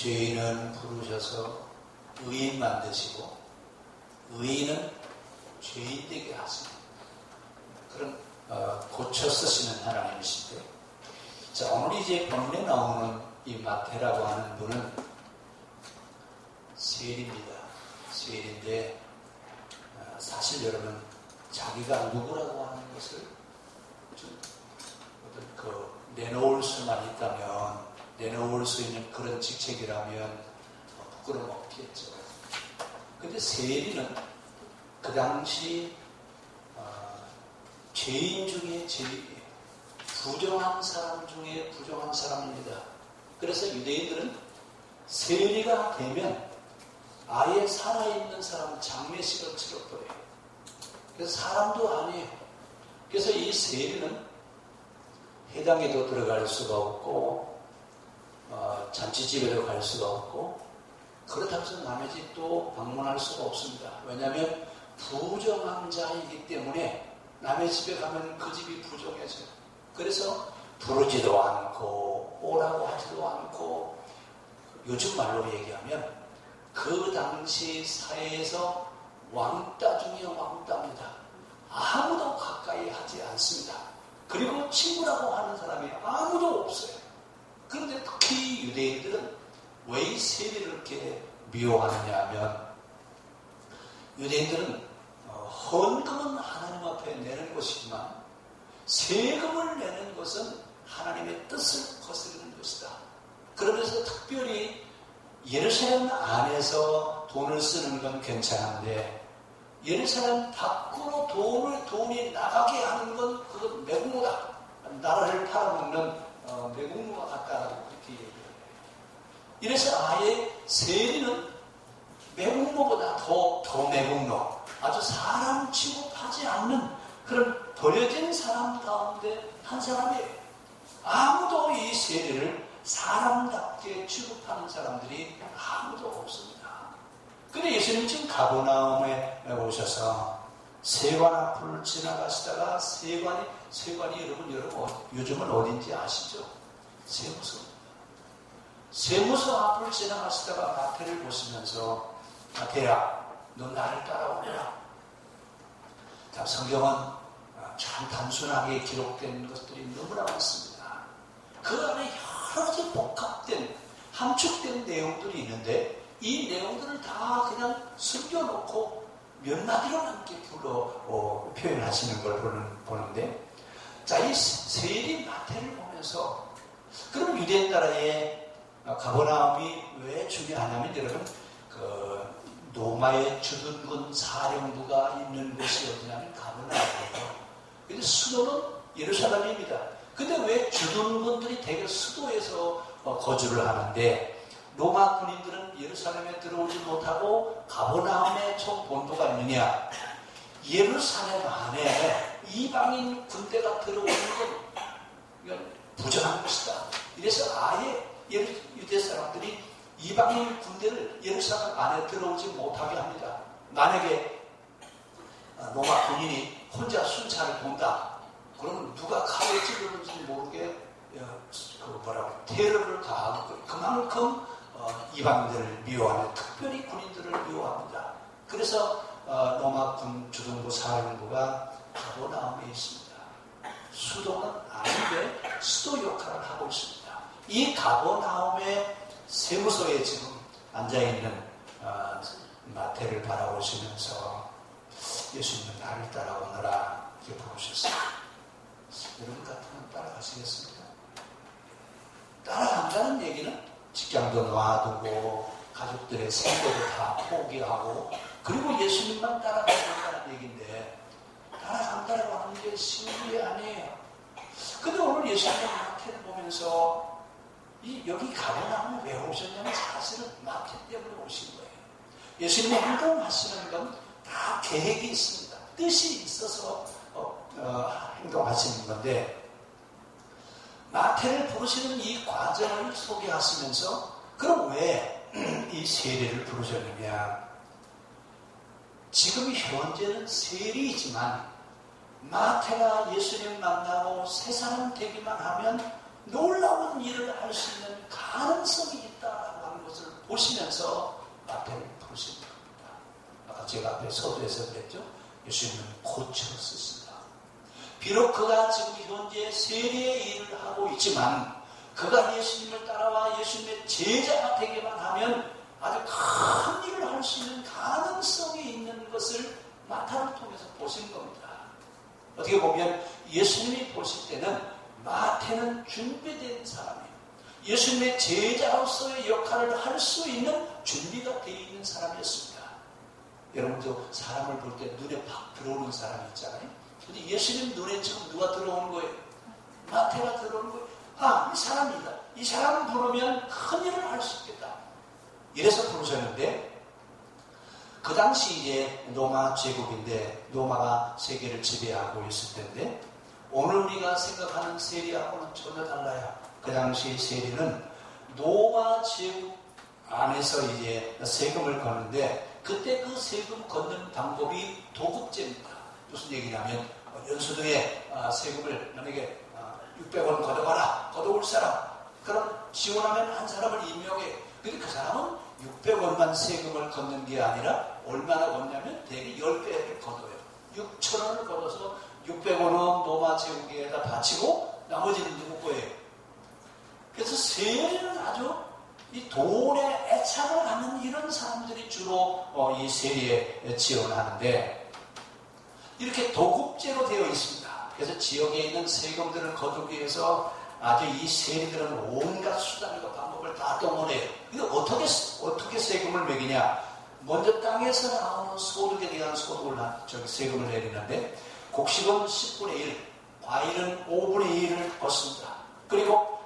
죄인은 부르셔서 의인 만드시고 의인은 죄인 되게 하시는 그런 고쳐 쓰시는 하나님이신데, 자, 오늘 이제 본문에 나오는 이 마태라고 하는 분은 세리입니다. 세리인데 사실 여러분 자기가 누구라고 하는 것을 좀 내놓을 수만 있다면, 내놓을 수 있는 그런 직책이라면 부끄러움 없겠죠. 근데 세리는 그 당시 죄인 중에 제일 부정한 사람 중에 부정한 사람입니다. 그래서 유대인들은 세리가 되면 아예 살아있는 사람은 장례식을 치러버려요. 그래서 사람도 아니에요. 그래서 이 세리는 회당에도 들어갈 수가 없고 잔치집에도 갈 수가 없고, 그렇다고 해서 남의 집도 방문할 수가 없습니다. 왜냐하면 부정한 자이기 때문에 남의 집에 가면 그 집이 부정해져요. 그래서 부르지도 않고 오라고 하지도 않고, 요즘 말로 얘기하면 그 당시 사회에서 왕따 중에 왕따입니다. 아무도 가까이 하지 않습니다. 그리고 친구라고 하는 사람이 아무도 없어요. 그런데 특히 유대인들은 왜 이 세리를 이렇게 미워하느냐 하면, 유대인들은 헌금은 하나님 앞에 내는 것이지만 세금을 내는 것은 하나님의 뜻을 거스르는 것이다. 그러면서 특별히 예루살렘 안에서 돈을 쓰는 건 괜찮은데 예루살렘 밖으로 돈이 나가게 하는 건 그건 매국노다. 나라를 팔아먹는 매국노와 같다라고 그렇게 얘기해요. 이래서 아예 세리는 매국노보다 더 매국노, 아주 사람 취급하지 않는 그런 버려진 사람 가운데 한 사람이에요. 아무도 이 세리를 사람답게 취급하는 사람들이 아무도 없습니다. 근데 예수님 지금 가버나움에 오셔서 세관 앞을 지나가시다가 세관이 여러분 요즘은 어딘지 아시죠? 세무서입니다. 세무서 앞을 지나가시다가 마태를 보시면서 마태야, 너 나를 따라오라. 자, 성경은 참 단순하게 기록된 것들이 너무나 많습니다. 그 안에 여러 가지 복합된, 함축된 내용들이 있는데 이 내용들을 다 그냥 숨겨놓고 몇 마디로만 이렇게 표현하시는 걸 보는데, 자, 이 세리 마태를 보면서 그럼 유대인 나라의 가버나움이 왜 중요하냐면, 여러분 로마의 주둔군 사령부가 있는 곳이 어디냐면 가버나움이에요. 근데 수도는 예루살렘입니다. 근데 왜 주둔군들이 대개 수도에서 거주를 하는데 로마 군인들은 예루살렘에 들어오지 못하고 가버나움에 총 본부가 있느냐? 예루살렘 안에 이방인 군대가 들어오는 건 이건 부정한 것이다. 이래서 아예 유대 사람들이 이방인 군대를 예루살렘 안에 들어오지 못하게 합니다. 만약에 로마 군인이 혼자 순찰을 본다. 그러면 누가 칼을 찌르는지 모르게 테러를 가하고, 그만큼 이방인들을 미워하는, 특별히 군인들을 미워합니다. 그래서 로마 군 주둔부 사령부가 가버나움에 있습니다. 수도는 아닌데 수도 역할을 하고 있습니다. 이 가버나움의 세무서에 지금 앉아있는 마태를 바라보시면서 예수님은 나를 따라오너라 이렇게 부르셨어요. 여러분 같으면 따라가시겠습니까? 따라간다는 얘기는 직장도 놔두고 가족들의 생계도 다 포기하고 그리고 예수님만 따라간다는 얘기인데, 따라간다고 하는 게 쉬운 게 아니에요. 근데 오늘 예수님은 마태를 보면서 여기 가버나움에 왜 오셨냐면 사실은 마태 때문에 오신 거예요. 예수님이 행동하시는 건 다 계획이 있습니다. 뜻이 있어서 행동하시는 건데, 마태를 부르시는 이 과정을 소개하시면서 그럼 왜 이 세리를 부르셨느냐? 지금 현재는 세리이지만 마태가 예수님 만나고 새 사람 되기만 하면 놀라운 일을 할 수 있는 가능성이 있다라고 하는 것을 제가 앞에 서두에서 그랬죠. 예수님은 고쳐 쓰신다. 비록 그가 지금 현재 세례의 일을 하고 있지만 그가 예수님을 따라와 예수님의 제자가 되기만 하면 아주 큰 일을 할 수 있는 가능성이 있는 것을 마태를 통해서 보신 겁니다. 어떻게 보면 예수님이 보실 때는 마태는 준비된 사람이에요. 예수님의 제자로서의 역할을 할 수 있는 준비가 되어 있는 사람이었습니다. 여러분도 사람을 볼 때 눈에 팍 들어오는 사람이 있잖아요. 근데 예수님 눈에 지금 누가 들어오는 거예요? 마태가 들어오는 거예요. 아, 이 사람이다. 이 사람 부르면 큰 일을 할 수 있겠다. 이래서 부르셨는데, 그 당시 이제 로마 제국인데 로마가 세계를 지배하고 있을 텐데, 오늘 우리가 생각하는 세리하고는 전혀 달라요. 그 당시 세리는 로마 제국 안에서 이제 세금을 걷는데, 그때 그 세금 걷는 방법이 도급제입니다. 무슨 얘기냐면 연수등에 세금을 만약에 600원 걷어가라, 걷어올 사람, 그럼 지원하면 한 사람을 임명해. 근데 그 사람은 600원만 세금을 걷는 게 아니라 얼마나 걷냐면 대개 10배를 걷어요. 6,000원을 걷어서 600원은 로마 제국에다 바치고 나머지는 누구 거예요? 그래서 세리는 아주 이 돈에 애착을 하는 이런 사람들이 주로 이 세리에 지원하는데, 이렇게 도급제로 되어 있습니다. 그래서 지역에 있는 세금들을 거두기 위해서 아주 이 세리들은 온갖 수단과 방법을 다 동원해요. 근데 어떻게 세금을 매기냐? 먼저 땅에서 나오는 소득에 대한 소득을 세금을 내리는데, 곡식은 10분의 1, 과일은 5분의 1을 얻습니다. 그리고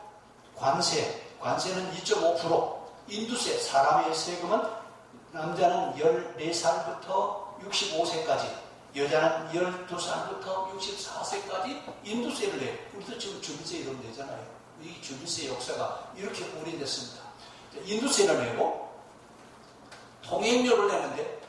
관세는 2.5%, 인두세, 사람의 세금은 남자는 14살부터 65세까지, 여자는 12살부터 64세까지 인두세를 내요. 우리도 지금 주비세 이러면 되잖아요. 이 주비세 역사가 이렇게 오래됐습니다. 인두세를 내고 통행료를 내는데,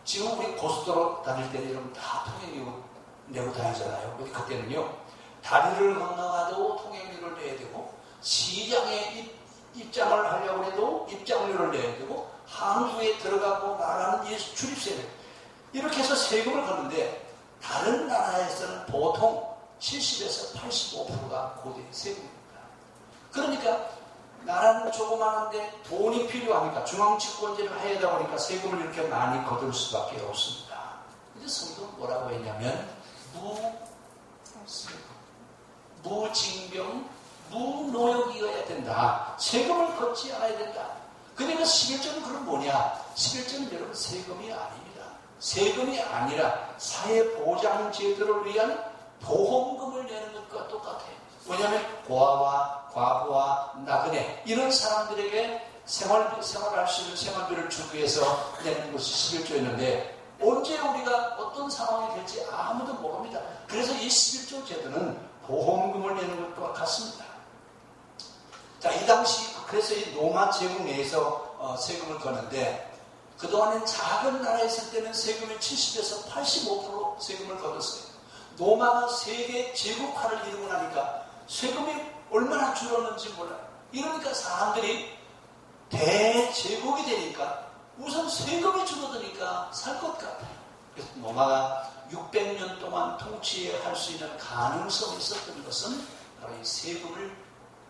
지금 우리 고속도로 다닐 때는 이러면 다 통행료 내고 다니잖아요. 근데 그때는요, 다리를 건너가도 통행료를 내야 되고, 시장에 입장을 하려고 해도 입장료를 내야 되고, 항구에 들어가고 나가는 출입세를, 이렇게 해서 세금을 걷는데, 다른 나라에서는 보통 70에서 85%가 고대 세금입니다. 그러니까 나라는 조그마한데 돈이 필요하니까 중앙집권제를 해야 하다 보니까 세금을 이렇게 많이 거둘 수밖에 없습니다. 근데 성경은 뭐라고 했냐면 무징병, 무노역이어야 된다. 세금을 걷지 않아야 된다. 그러니까 11조는 그럼 뭐냐? 11조는 여러분 세금이 아닙니다. 세금이 아니라 사회보장제도를 위한 보험금을 내는 것과 똑같아요. 왜냐하면 고아와 과부와 나그네 이런 사람들에게 생활할 수 있는 생활비를 주기 위해서 내는 것이 11조였는데, 언제 우리가 어떤 상황이 될지 아무도 모릅니다. 그래서 이 11조 제도는 보험금을 내는 것과 같습니다. 자, 이 당시 그래서 이 로마 제국 내에서 세금을 거는데, 그동안엔 작은 나라에 있을 때는 세금이 70에서 85% 세금을 걷었어요. 로마가 세계 제국화를 이루고 나니까 세금이 얼마나 줄었는지 몰라요. 이러니까 사람들이 대제국이 되니까 우선 세금이 줄어드니까 살 것 같아요. 그래서 로마가 600년 동안 통치할 수 있는 가능성이 있었던 것은 바로 이 세금을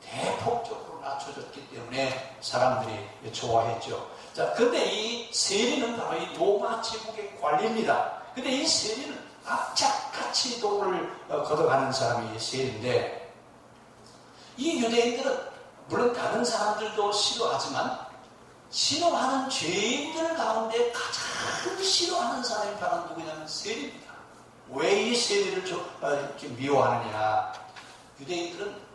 대폭적으로 낮춰줬기 때문에 사람들이 좋아했죠. 자, 근데 이 세리는 바로 이 로마 제국의 관리입니다. 근데 이 세리는 악착같이 돈을 걷어가는 사람이 세리인데, 이 유대인들은 물론 다른 사람들도 싫어하지만 싫어하는 죄인들 가운데 가장 싫어하는 사람이 바로 누구냐면 세리입니다. 왜 이 세리를 이렇게 미워하느냐? 유대인들은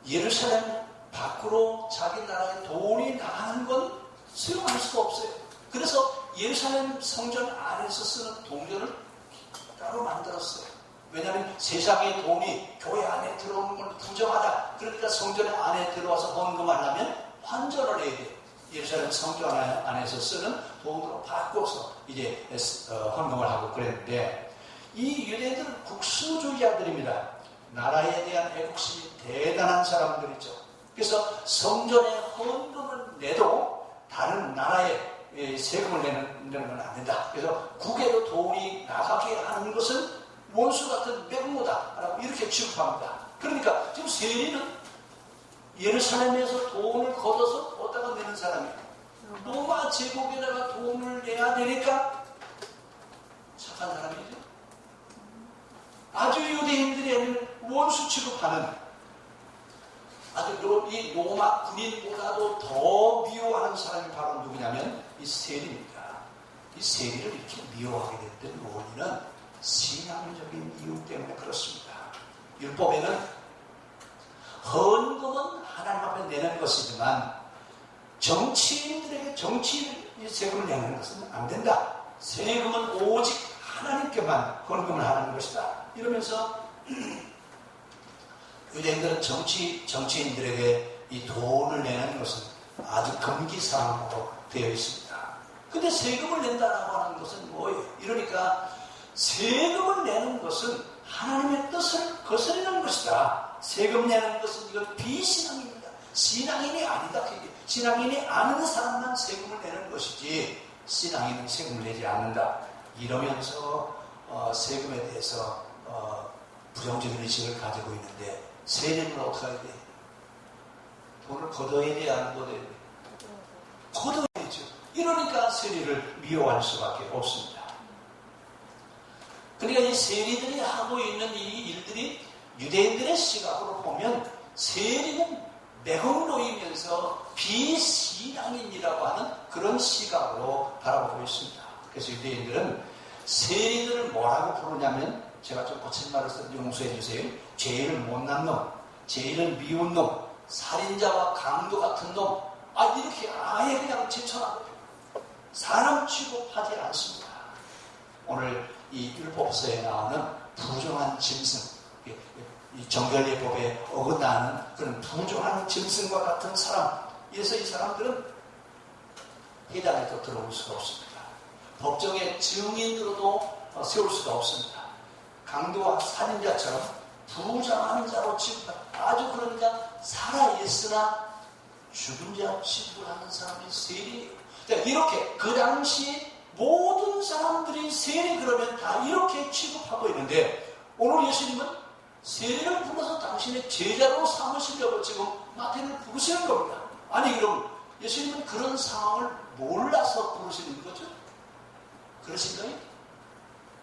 예루살렘 밖으로 자기 나라에 돈이 나가는 건 수용할 수가 없어요. 그래서 예루살렘 성전 안에서 쓰는 동전을 따로 만들었어요. 왜냐하면 세상의 돈이 교회 안에 들어오는 걸 부정하다. 그러니까 성전 안에 들어와서 헌금하려면 환전을 해야 돼요. 예루살렘 성전 안에서 쓰는 돈으로 바꿔서 이제 헌금을 하고 그랬는데, 이 유대인들은 국수주의자들입니다. 나라에 대한 애국심이 대단한 사람들이죠. 그래서 성전에 헌금을 내도 다른 나라에 세금을 내는 건 안 된다. 그래서 국외로 돈이 나가게 하는 것은 원수 같은 매국노다라고 이렇게 취급합니다. 그러니까 지금 세리는 예루살렘에서 돈을 걷어서 어디다가 내는 사람이에요. 로마 제국에다가 돈을 내야 되니까 착한 사람이죠. 아주 유대인들의 원수 취급하는 아주 이 로마 군인보다도 더 미워하는 사람이 바로 누구냐면 이 세리입니다. 이 세리를 이렇게 미워하게 됐던 원인은 신앙적인 이유 때문에 그렇습니다. 율법에는 헌금은 하나님 앞에 내는 것이지만 정치인들에게 정치 세금을 내는 것은 안 된다. 세금은 오직 하나님께만 헌금을 하는 것이다. 이러면서 유대인들은 정치인들에게 이 돈을 내는 것은 아주 금기사항으로 되어 있습니다. 근데 세금을 낸다라고 하는 것은 뭐예요? 이러니까 세금을 내는 것은 하나님의 뜻을 거스르는 것이다. 세금 내는 것은 이건 비신앙입니다. 신앙인이 아니다. 신앙인이 아는 사람만 세금을 내는 것이지 신앙인은 세금을 내지 않는다. 이러면서 세금에 대해서 부정적인 의식을 가지고 있는데 세리는 어떻게 해야 돼? 돈을 걷어야 돼? 안 걷어야 돼? 걷어야죠. 이러니까 세리를 미워할 수밖에 없습니다. 그러니까 이 세리들이 하고 있는 이 일들이 유대인들의 시각으로 보면 세리는 매국노이면서 비신앙인이라고 하는 그런 시각으로 바라보고 있습니다. 그래서 유대인들은 세리들을 뭐라고 부르냐면 제가 좀 거친 말을 써서 용서해 주세요. 제일 못난 놈, 제일 미운 놈, 살인자와 강도 같은 놈, 이렇게 아예 그냥 제쳐나고 사람 취급하지 않습니다. 오늘 이 율법서에 나오는 부정한 짐승, 이 정결례법에 어긋나는 그런 부정한 짐승과 같은 사람, 그래서 이 사람들은 회당에도 들어올 수가 없습니다. 법정에 증인으로도 세울 수가 없습니다. 강도와 살인자처럼 부정한 자로 취급하는, 아주 그러니까 살아있으나 죽은 자 취급을 하는 사람이 세리예요. 이렇게 그 당시 모든 사람들이 세리 그러면 다 이렇게 취급하고 있는데 오늘 예수님은 세리를 불러서 당신의 제자로 삼으시려고 지금 마태를 부르시는 겁니다. 아니 그럼 예수님은 그런 상황을 몰라서 부르시는 거죠? 그러신가요?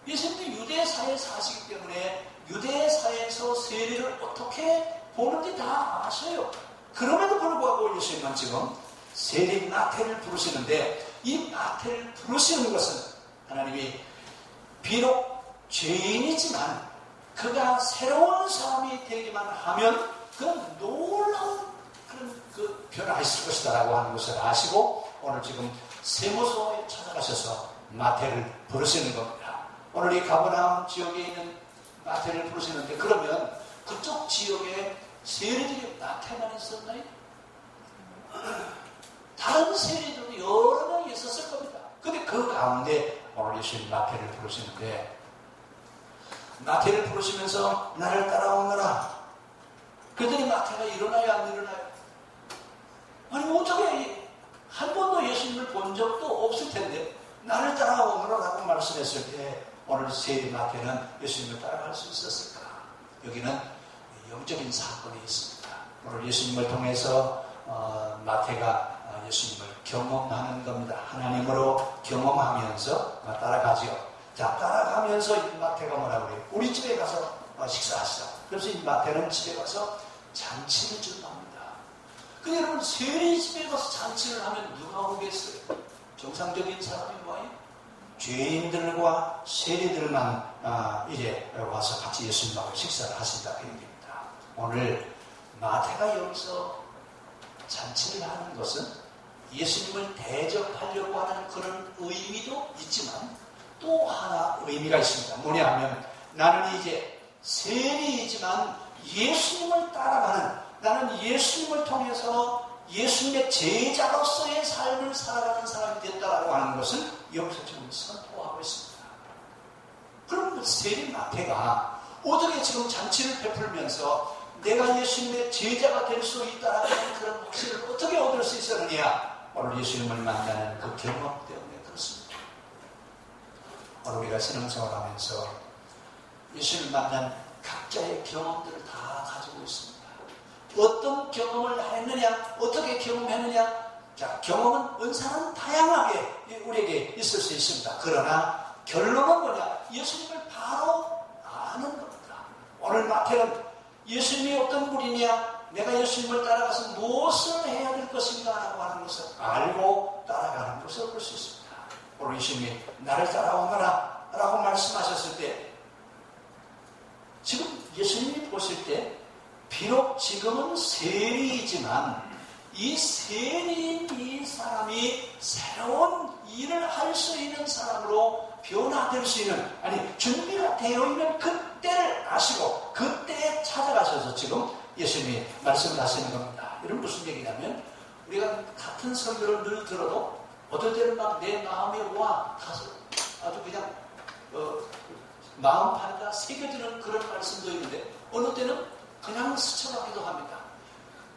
예수님도 유대사회에 사시기 때문에 유대사회에서 세리를 어떻게 보는지 다 아셔요. 그럼에도 불구하고 예수님은 지금 세리 마태를 부르시는데 이 마태를 부르시는 것은 하나님이 비록 죄인이지만 그가 새로운 사람이 되기만 하면 그는 놀라운 그런 그 변화가 있을 것이다 라고 하는 것을 아시고 오늘 지금 세무서에 찾아가셔서 마태를 부르시는 겁니다. 오늘 이 가버나움 지역에 있는 마태를 부르시는데 그러면 그쪽 지역에 세리들이 마태만 있었나요? 다른 세리들도 여러 명이 있었을 겁니다. 근데 그 가운데 오늘 예수님 마태를 부르시는데 마태를 부르시면서 나를 따라오너라. 그랬더니 마태가 일어나요 안 일어나요? 아니 어떻게 한 번도 예수님을 본 적도 없을 텐데 나를 따라오너라 라고 말씀했을 때 오늘 세리 마태는 예수님을 따라갈 수 있었을까? 여기는 영적인 사건이 있습니다. 오늘 예수님을 통해서 마태가 예수님을 경험하는 겁니다. 하나님으로 경험하면서 따라가죠. 자, 따라가면서 마태가 뭐라고 그래요? 우리 집에 가서 식사하시자. 그래서 이 마태는 집에 가서 잔치를 준답니다. 근데 여러분, 세리 집에 가서 잔치를 하면 누가 오겠어요? 정상적인 사람이 뭐예요? 죄인들과 세리들만 이제 와서 같이 예수님하고 식사를 하신다 그 얘기입니다. 오늘 마태가 여기서 잔치를 하는 것은 예수님을 대접하려고 하는 그런 의미도 있지만 또 하나 의미가 있습니다. 뭐냐 하면 나는 이제 세리이지만 예수님을 따라가는, 나는 예수님을 통해서 예수님의 제자로서의 삶을 살아가는 사람이 됐다라고 하는 것을 여기서 지금 선포하고 있습니다. 그럼 세리 마태가 어떻게 지금 잔치를 베풀면서 내가 예수님의 제자가 될 수 있다라는 그런 확신을 어떻게 얻을 수 있었느냐? 오늘 예수님을 만나는 그 경험 때문에 그렇습니다. 오늘 우리가 신앙생활하면서 예수님을 만난 각자의 경험들을 다 가지고 있습니다. 어떤 경험을 했느냐, 어떻게 경험했느냐. 자, 경험은 은사는 다양하게 우리에게 있을 수 있습니다. 그러나 결론은 뭐냐? 예수님을 바로 아는 겁니다. 오늘 마태는 예수님이 어떤 분이냐, 내가 예수님을 따라가서 무엇을 해야 될 것인가 라고 하는 것을 알고 따라가는 것을 볼 수 있습니다. 오늘 예수님이 나를 따라오너라 라고 말씀하셨을 때, 지금 예수님이 보실 때 비록 지금은 세리이지만 이 세리인 이 사람이 새로운 일을 할 수 있는 사람으로 변화될 수 있는, 아니 준비가 되어 있는 그때를 아시고 그때에 찾아가셔서 지금 예수님이 말씀을 하시는 겁니다. 이런 무슨 얘기냐면, 우리가 같은 설교를 늘 들어도 어떨 때는 막 내 마음에 와 가서 아주 그냥 마음판에다 새겨지는 그런 말씀도 있는데, 어느 때는 그냥 스쳐가기도 합니다.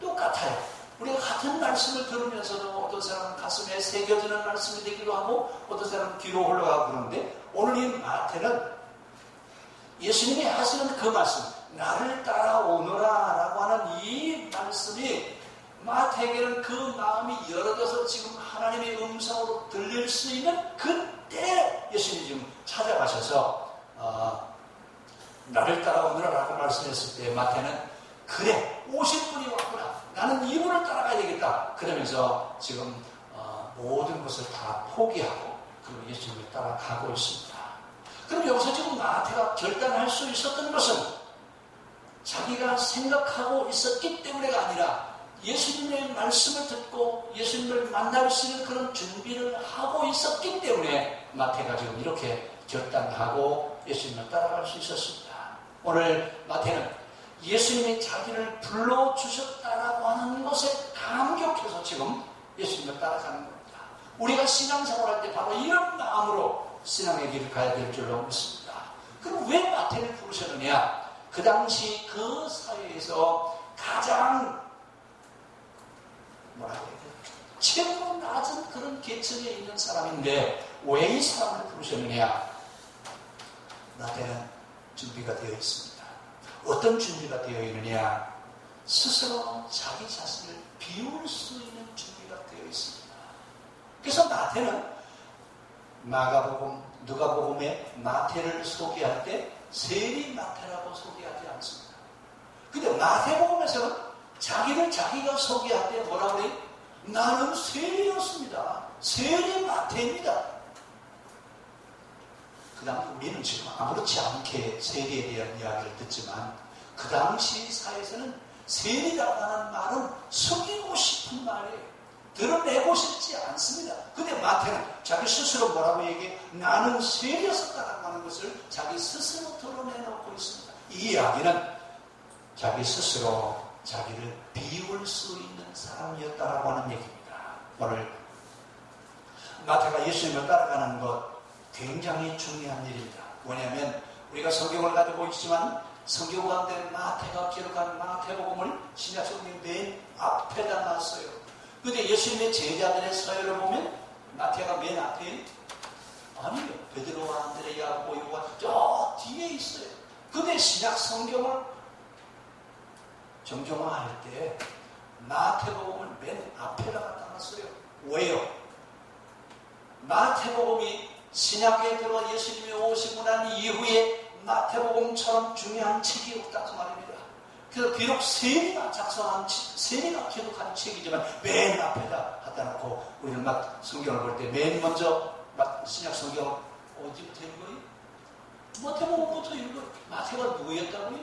똑같아요. 우리가 같은 말씀을 들으면서도 어떤 사람은 가슴에 새겨지는 말씀이 되기도 하고 어떤 사람은 귀로 흘러가고 그러는데, 오늘 이 마태는 예수님이 하시는 그 말씀, 나를 따라오너라 라고 하는 이 말씀이 마태에게는 그 마음이 열어져서 지금 하나님의 음성으로 들릴 수 있는 그때 예수님이 지금 찾아가셔서 나를 따라오너라 라고 말씀했을 때 마태는 그래, 오실 분이 왔구나, 나는 이분을 따라가야 되겠다 그러면서 지금 모든 것을 다 포기하고 그 예수님을 따라가고 있습니다. 그럼 여기서 지금 마태가 결단할 수 있었던 것은 자기가 생각하고 있었기 때문에가 아니라 예수님의 말씀을 듣고 예수님을 만날 수 있는 그런 준비를 하고 있었기 때문에 마태가 지금 이렇게 결단하고 예수님을 따라갈 수 있었습니다. 오늘 마태는 예수님이 자기를 불러주셨다라고 하는 것에 감격해서 지금 예수님을 따라가는 겁니다. 우리가 신앙생활할 때 바로 이런 마음으로 신앙의 길을 가야 될 줄로 믿습니다. 그럼 왜 마태를 부르셨느냐? 그 당시 그 사회에서 가장 최고 낮은 그런 계층에 있는 사람인데 왜 이 사람을 부르셨느냐? 마태는 준비가 되어 있습니다. 어떤 준비가 되어 있느냐? 스스로 자기 자신을 비울 수 있는 준비가 되어 있습니다. 그래서 마태는 마가복음, 누가복음에 마태를 소개할 때 세리 마태라고 소개하지 않습니다. 근데 마태복음에서는 자기를 자기가 소개할 때 뭐라고 그래요? 나는 세리였습니다. 세리 마태입니다. 그 다음 우리는 지금 아무렇지 않게 세리에 대한 이야기를 듣지만 그 당시 사회에서는 세리라고 하는 말은 속이고 싶은 말이에요. 드러내고 싶지 않습니다. 근데 마태는 자기 스스로 뭐라고 얘기해? 나는 세리였었다라고 하는 것을 자기 스스로 드러내놓고 있습니다. 이 이야기는 자기 스스로 자기를 비울 수 있는 사람이었다라고 하는 얘기입니다. 오늘 마태가 예수님을 따라가는 것 굉장히 중요한 일입니다. 왜냐하면 우리가 성경을 가지고 있지만 성경 가운데 마태가 기록한 마태복음을 신약성경 맨 앞에다 놨어요. 그런데 예수님의 제자들의 서열을 보면 마태가 맨 앞에 아니요. 베드로와 안드레, 야고보, 요한 저 뒤에 있어요. 그런데 신약 성경을 정정화할 때 마태복음을 맨 앞에다 갖다 놨어요. 왜요? 마태복음이 신약에 들어 예수님이 오시고 난 이후에 마태복음처럼 중요한 책이 없다 그 말입니다. 그래서 비록 세리가 작성한 세리가 기록한 책이지만 맨 앞에다 갖다 놓고 우리는 막 성경을 볼 때 맨 먼저 막 신약 성경을 어디부터 읽어요? 마태복음부터 읽어요. 마태가 누구였다고요?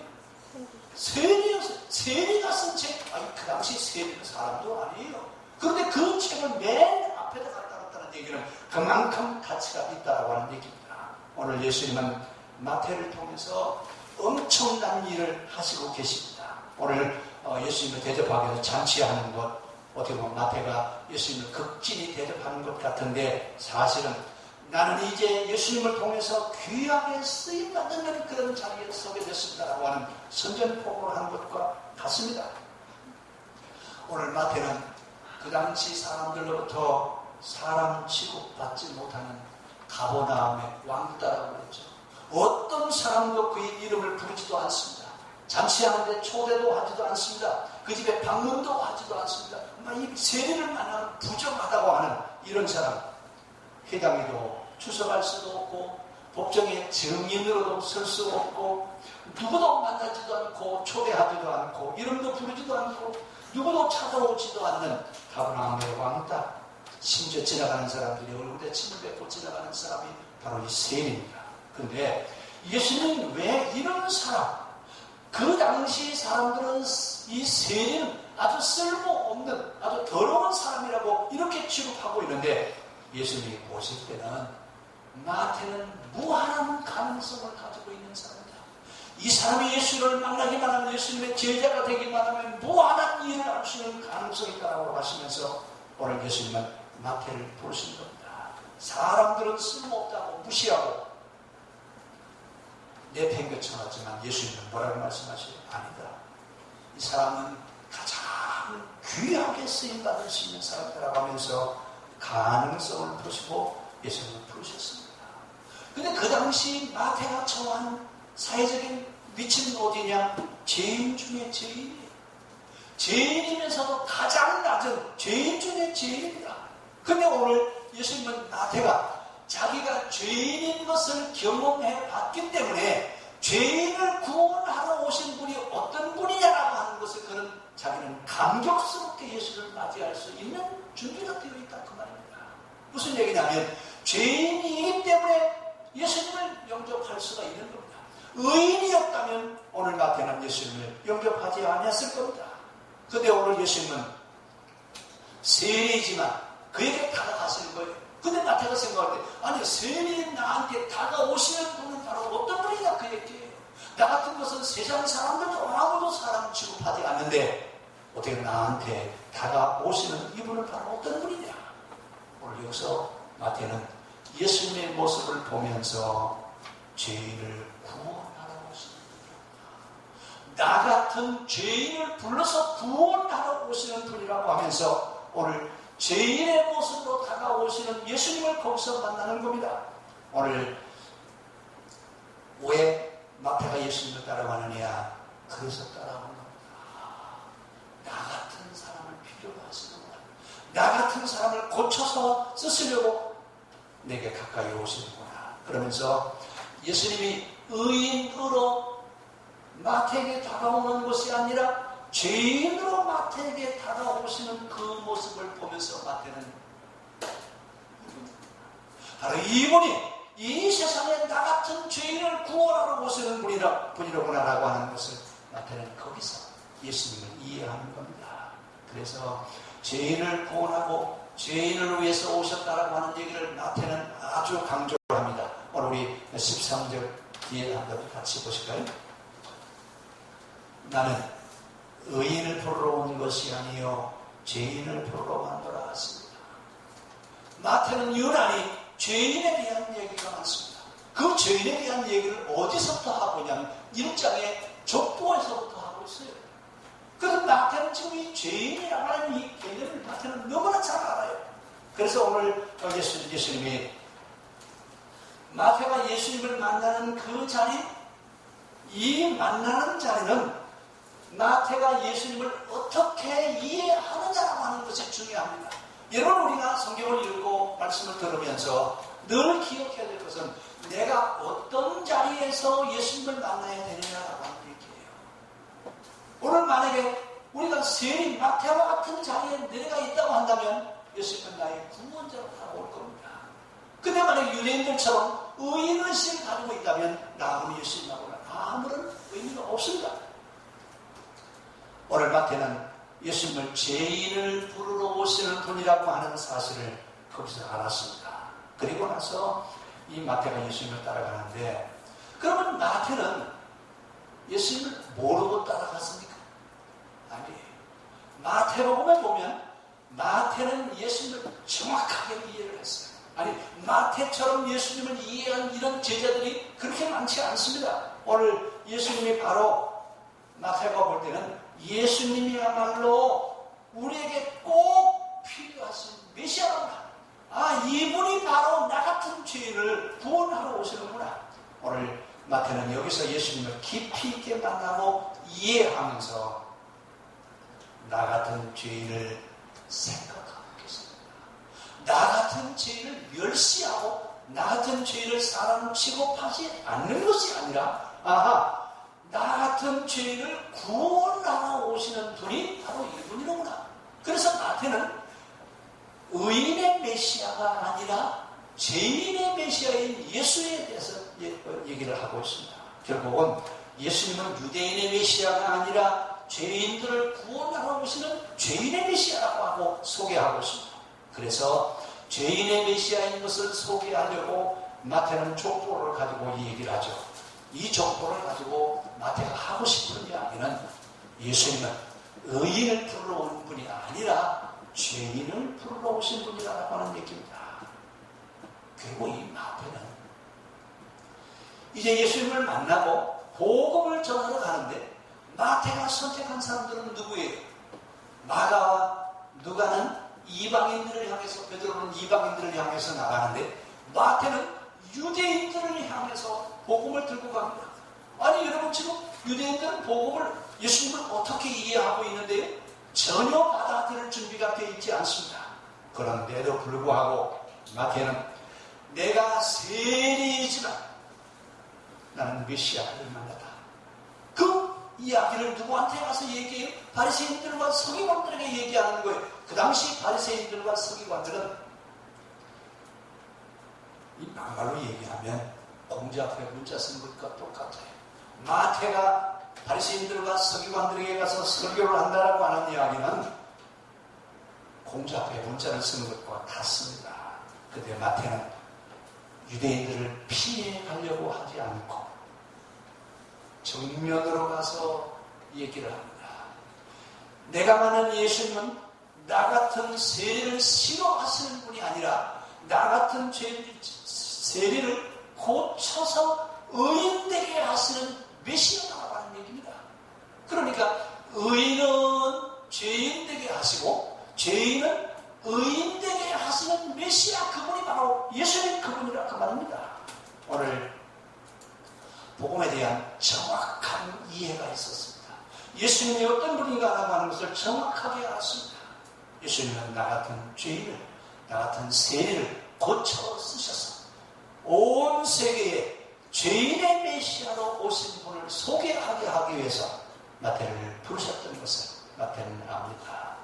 세리였어요. 세리가 쓴 책. 아니 그 당시 세리는 사람도 아니에요. 그런데 그 책을 맨 앞에다 갖다 놨다는 얘기는 그만큼 가치가 있다고 하는 얘기입니다. 오늘 예수님은 마태를 통해서 엄청난 일을 하시고 계십니다. 오늘 예수님을 대접하기 위해서 잔치하는 것, 어떻게 보면 마태가 예수님을 극진히 대접하는 것 같은데 사실은 나는 이제 예수님을 통해서 귀하게 쓰임받는 그런 자리에 서게 됐습니다라고 하는 선전포고를 한 것과 같습니다. 오늘 마태는 그 당시 사람들로부터 사람 취급받지 못하는 가버나움의 왕따라고 그랬죠. 어떤 사람도 그의 이름을 부르지도 않습니다. 잔치하는데 초대도 하지도 않습니다. 그 집에 방문도 하지도 않습니다. 이 세리를 만나면 부정하다고 하는 이런 사람, 회당에도 출석할 수도 없고 법정에 증인으로도 설 수 없고 누구도 만나지도 않고 초대하지도 않고 이름도 부르지도 않고 누구도 찾아오지도 않는 가버나움의 왕따. 심지어 지나가는 사람들이 얼굴에 침을 뱉고 지나가는 사람이 바로 이 세리입니다. 그런데 예수님은 왜 이런 사람, 그 당시 사람들은 이 세리는 아주 쓸모없는 아주 더러운 사람이라고 이렇게 취급하고 있는데 예수님이 보실 때는 마태는 무한한 가능성을 가지고 있는 사람이다. 이 사람이 예수를 만나기만 하면, 예수님의 제자가 되기만 하면 무한한 일을 할 수 있는 가능성이 있다고 하시면서 오늘 예수님은 마태를 보신 겁니다. 사람들은 쓸모없다고 무시하고 내팽개쳐놨지만 예수님은 뭐라고 말씀하시죠? 아니다. 이 사람은 가장 귀하게 쓰임받을 수 있는 사람이라고 하면서 가능성을 보시고 예수님을 부르셨습니다. 근데 그 당시 마태가 처한 사회적인 위치는 어디냐? 죄인 중에 죄인이에요. 죄인이면서도 가장 낮은 죄인 중에 죄인이다. 근데 오늘 예수님은 마태가 자기가 죄인인 것을 경험해 봤기 때문에 죄인을 구원하러 오신 분이 어떤 분이냐라고 하는 것을 그는 자기는 감격스럽게 예수를 맞이할 수 있는 준비가 되어 있다 그 말입니다. 무슨 얘기냐면 죄인이기 때문에 예수님을 영접할 수가 있는 겁니다. 의인이었다면 오늘 마태는 예수님을 영접하지 아니했을 겁니다. 그런데 오늘 예수님은 세리지만 그에게 다가가시는 거예요. 근데 마태가 생각할 때, 아니 세리인 나한테 다가오시는 분은 바로 어떤 분이냐 그 얘기예요. 나 같은 것은 세상 사람들도 아무도 사람 취급하지 않는데 어떻게 나한테 다가오시는 이분은 바로 어떤 분이냐. 오늘 여기서 마태는 예수님의 모습을 보면서 죄인을 구원하러 오시는 분이라고, 나 같은 죄인을 불러서 구원하러 오시는 분이라고 하면서 오늘 죄인의 모습으로 다가오시는 예수님을 거기서 만나는 겁니다. 오늘 왜 마태가 예수님을 따라가느냐? 그래서 따라오는 겁니다. 나 같은 사람을 필요로 하시는구나. 나 같은 사람을 고쳐서 쓰시려고 내게 가까이 오시는구나. 그러면서 예수님이 의인으로 마태에게 다가오는 것이 아니라 죄인으로 마태에게 다가오시는 그 모습을 보면서 마태는 바로 이분이 이 세상에 나 같은 죄인을 구원하러 오시는 분이로구나라고 하는 것을 마태는 거기서 예수님을 이해하는 겁니다. 그래서 죄인을 구원하고 죄인을 위해서 오셨다라고 하는 얘기를 마태는 아주 강조합니다. 오늘 우리 13절 뒤에 한번 같이 보실까요? 나는 의인을 부르러 온 것이 아니요 죄인을 부르러 만들어 왔습니다. 마태는 유난히 죄인에 대한 얘기가 많습니다. 그 죄인에 대한 얘기를 어디서부터 하고 있냐면 1장의 족보에서부터 하고 있어요. 그래서 마태는 지금 이 죄인이라고 하는 이 개념을 마태는 너무나 잘 알아요. 그래서 오늘 예수님이 마태가 예수님을 만나는 그 자리, 이 만나는 자리는 마태가 예수님을 어떻게 이해하느냐라고 하는 것이 중요합니다. 여러분 우리가 성경을 읽고 말씀을 들으면서 늘 기억해야 될 것은 내가 어떤 자리에서 예수님을 만나야 되느냐라고 하는 얘기예요. 오늘 만약에 우리가 세리 마태와 같은 자리에 내가 있다고 한다면 예수님은 나의 구원자로 다가올 겁니다. 근데 만약 유대인들처럼 의인의식을 가지고 있다면 나는 예수님하고는 아무런 의미가 없습니다. 오늘 마태는 예수님을 죄인을 부르러 오시는 분이라고 하는 사실을 거기서 알았습니다. 그리고 나서 이 마태가 예수님을 따라가는데, 그러면 마태는 예수님을 모르고 따라갔습니까? 아니에요. 마태복음에 보면 마태는 예수님을 정확하게 이해를 했어요. 아니, 마태처럼 예수님을 이해한 이런 제자들이 그렇게 많지 않습니다. 오늘 예수님이 바로 마태가 볼 때는 예수님이야말로 우리에게 꼭 여기서 예수님을 깊이 있게 만나고 이해하면서 나 같은 죄인을 생각하고 계십니다. 나 같은 죄인을 멸시하고 나 같은 죄인을 사람 취급하지 않는 것이 아니라 나 같은 죄인을 구원하러 오시는 분이 바로 이분이로구나. 그래서 마태는 의인의 메시아가 아니라 죄인의 메시아인 예수에 대해서 얘기를 하고 있습니다. 결국은 예수님은 유대인의 메시아가 아니라 죄인들을 구원하러 오시는 죄인의 메시아라고 하고 소개하고 있습니다. 그래서 죄인의 메시아인 것을 소개하려고 마태는 족보를 가지고 이 얘기를 하죠. 이 족보를 가지고 마태가 하고 싶은 이야기는 예수님은 의인을 부르러 온 분이 아니라 죄인을 부르러 오신 분이라고 하는 얘기입니다. 그리고 이 마태는 이제 예수님을 만나고 복음을 전하러 가는데 마태가 선택한 사람들은 누구예요? 마가와 누가는 이방인들을 향해서, 베드로는 이방인들을 향해서 나가는데 마태는 유대인들을 향해서 복음을 들고 갑니다. 아니 여러분, 지금 유대인들은 복음을, 예수님을 어떻게 이해하고 있는데요? 전혀 받아들일 준비가 되어 있지 않습니다. 그런데도 불구하고 마태는 내가 세리이지만 나는 메시아를 만나다. 그 이야기를 누구한테 가서 얘기해요? 바리새인들과 서기관들에게 얘기하는 거예요. 그 당시 바리새인들과 서기관들은 이 막말로 얘기하면 공자 앞에 문자 쓴 것과 똑같아요. 마태가 바리새인들과 서기관들에게 가서 설교를 한다라고 하는 이야기는 공자 앞에 문자를 쓰는 것과 같습니다. 그런데 마태는 유대인들을 피해가려고 하지 않고 정면으로 가서 얘기를 합니다. 내가 말하는 예수님은 나 같은 세리를 싫어하시는 분이 아니라 나 같은 세리를 고쳐서 의인되게 하시는 메시아라고 하는 얘기입니다. 그러니까 의인은 죄인되게 하시고 죄인은 의인되게 하시는 메시아, 그분이 바로 예수님 그분이라 그 말입니다. 오늘 복음에 대한 정확한 이해가 있었습니다. 예수님이 어떤 분인가라고 하는 것을 정확하게 알았습니다. 예수님은 나 같은 죄인을, 나 같은 세리를 고쳐 쓰셔서 온 세계에 죄인의 메시아로 오신 분을 소개하게 하기 위해서 마태를 부르셨던 것을 마태는 압니다.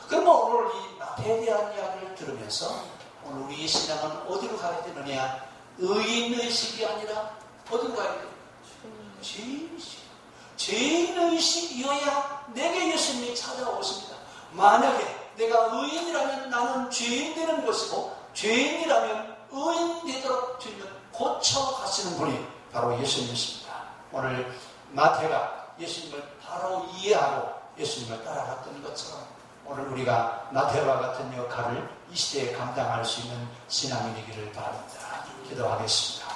그럼 오늘 이 마태에 대한 이야기를 들으면서 오늘 우리 신앙은 어디로 가야 되느냐? 의인의식이 아니라 어디로 가야 돼요? 죄인의식. 죄인의식이어야 내게 예수님이 찾아오십니다. 만약에 내가 의인이라면 나는 죄인 되는 것이고 죄인이라면 의인 되도록 주님은 고쳐가시는 분이 바로 예수님이십니다. 오늘 마태가 예수님을 바로 이해하고 예수님을 따라갔던 것처럼 오늘 우리가 마태와 같은 역할을 이 시대에 감당할 수 있는 신앙인이기를 바랍니다. 기도하겠습니다.